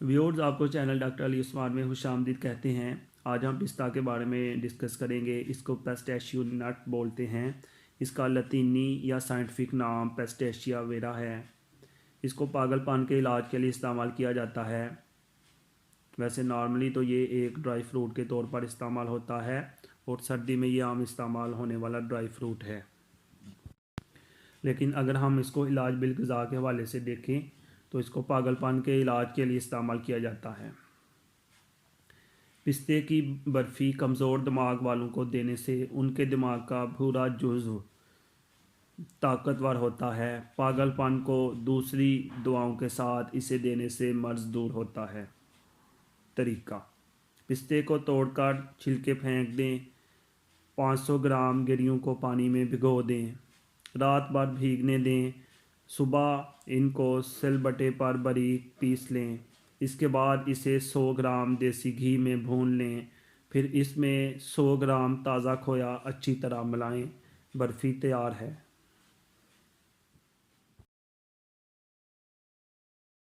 Viewers, आपको channel doctor Ali Usman में खुशामदीद कहते हैं। आज हम पिस्ता के बारे में डिस्कस करेंगे। इसको पेस्टेशियो नट बोलते हैं। इसका लतीनी या साइंटिफिक नाम पेस्टेशिया वेरा है। इसको पागलपन के इलाज के लिए इस्तेमाल किया जाता है। वैसे नॉर्मली तो ये एक ड्राई फ्रूट के तौर पर इस्तेमाल होता है और सर्दी में ये आम इस्तेमाल होने वाला ड्राई फ्रूट है। लेकिन अगर हम इसको इलाज बिल ग़िज़ा के हवाले से देखें तो इसको पागलपन के इलाज के लिए इस्तेमाल किया जाता है। पिस्ते की बर्फ़ी कमज़ोर दिमाग वालों को देने से उनके दिमाग का पूरा जुज़्व ताकतवर होता है। पागलपन को दूसरी दवाओं के साथ इसे देने से मर्ज़ दूर होता है। तरीका: पिस्ते को तोड़कर छिलके फेंक दें। 500 ग्राम गिरियों को पानी में भिगो दें, रात भर भीगने दें। सुबह इनको सिलबट्टे पर बारीक पीस लें। इसके बाद इसे 100 ग्राम देसी घी में भून लें। फिर इसमें 100 ग्राम ताज़ा खोया अच्छी तरह मिलाएं। बर्फ़ी तैयार है।